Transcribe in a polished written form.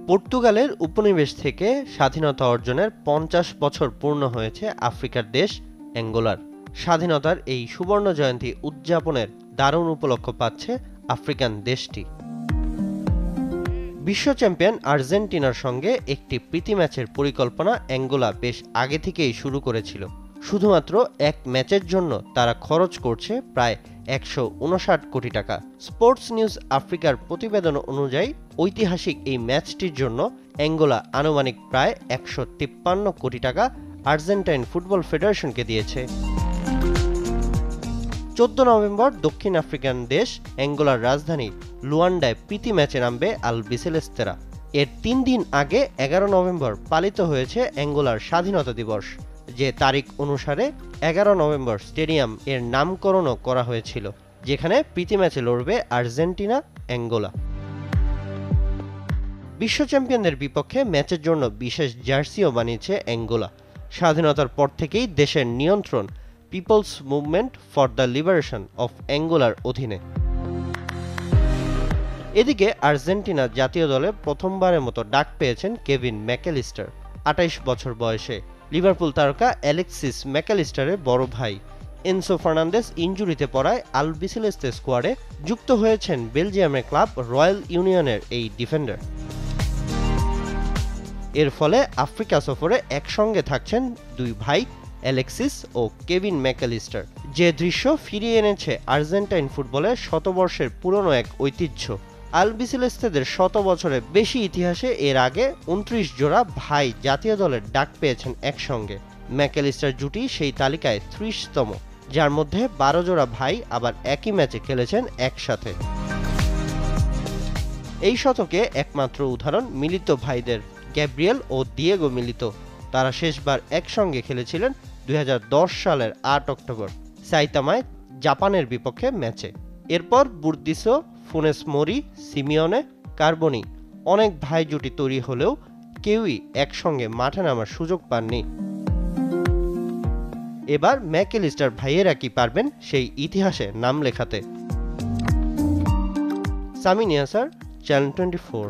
পর্তুগালের উপনিবেশ থেকে স্বাধীনতা অর্জনের ৫০ বছর পূর্ণ হয়েছে আফ্রিকার দেশ অ্যাঙ্গোলার। স্বাধীনতার এই সুবর্ণ জয়ন্তী উদযাপনের দারুণ উপলক্ষ পাচ্ছে আফ্রিকান দেশটি। বিশ্ব চ্যাম্পিয়ন আর্জেন্টিনার সঙ্গে একটি প্রীতি ম্যাচের পরিকল্পনা অ্যাঙ্গোলা বেশ আগে থেকেই শুরু করেছিল। শুধুমাত্র এক ম্যাচের জন্য তারা খরচ করছে প্রায় ১৫৯ কোটি টাকা। স্পোর্টস নিউজ আফ্রিকার প্রতিবেদন অনুযায়ী ঐতিহাসিক এই ম্যাচটির জন্য অ্যাঙ্গোলা আনুমানিক প্রায় ১৫৩ কোটি টাকা আর্জেন্টাইন ফুটবল ফেডারেশনকে দিয়েছে। ১৪ নভেম্বর দক্ষিণ আফ্রিকান দেশ অ্যাঙ্গোলার রাজধানী লুয়ান্ডায় প্রীতি ম্যাচে নামবে আলবিসেলেস্তেরা। এর ৩ দিন আগে ১১ নভেম্বর পালিত হয়েছে অ্যাঙ্গোলার স্বাধীনতা দিবস, যে তারিখ অনুসারে ১১ নভেম্বর স্টেডিয়াম এর নামকরণও করা হয়েছিল, যেখানে প্রীতি ম্যাচে লড়বে আর্জেন্টিনা অ্যাঙ্গোলা। বিশ্ব চ্যাম্পিয়নদের বিপক্ষে ম্যাচের জন্য বিশেষ জার্সিও বানিয়েছে অ্যাঙ্গোলা। স্বাধীনতার পর থেকেই দেশের নিয়ন্ত্রণ people's movement for the liberation of অ্যাঙ্গোলার অধীনে। এদিকে আর্জেন্টিনা জাতীয় দলে প্রথমবারের মতো ডাক পেয়েছেন কেভিন ম্যাকঅ্যালিস্টার। ২৮ বছর বয়সে লিভারপুল তারকা অ্যালেক্সিস ম্যাকঅ্যালিস্টারের বড় ভাই এনসো ফার্নান্দেস ইনজুরিতে পড়ায় আলবিসেলেস্তে স্কোয়াডে যুক্ত হয়েছেন বেলজিয়ামের ক্লাব রয়্যাল ইউনিয়নের এই ডিফেন্ডার। এর ফলে আফ্রিকা সফরে একসঙ্গে থাকছেন দুই ভাই অ্যালেক্সিস ও কেভিন ম্যাকঅ্যালিস্টার, যে দৃশ্য ফিরিয়ে এনেছে আর্জেন্টাইন ফুটবলের শতবর্ষের পুরনো এক ঐতিহ্য। আলবিসেলেস্তেদের ১০০ বছরের বেশি ইতিহাসে এর আগে ২৯ জোড়া ভাই জাতীয় দলের ডাক পেয়েছেন একসঙ্গে। ম্যাকঅ্যালিস্টার জুটি সেই তালিকায় ৩০তম, যার মধ্যে ১২ জোড়া ভাই আবার একই ম্যাচে খেলেছেন একসাথে। এই শতকে একমাত্র উদাহরণ মিলিত ভাইদের গ্যাব্রিয়েল ও দিয়েগো মিলিতো। তারা শেষবার একসঙ্গে খেলেছিলেন ২০১০ সালের ৮ অক্টোবর সাইতামায় জাপানের বিপক্ষে ম্যাচে। এরপর বুর্দিসো, ফুনেস মোরি, সিমিওনে, কার্বনি অনেক ভাই জুটি তৈরি হলেও কেউই একসঙ্গে মাঠে নামার সুযোগ পাননি। এবার ম্যাকঅ্যালিস্টার ভাইয়েরা কি পারবেন সেই ইতিহাসে নাম লেখাতে? সামি নিয়াসার, চ্যানেল 24।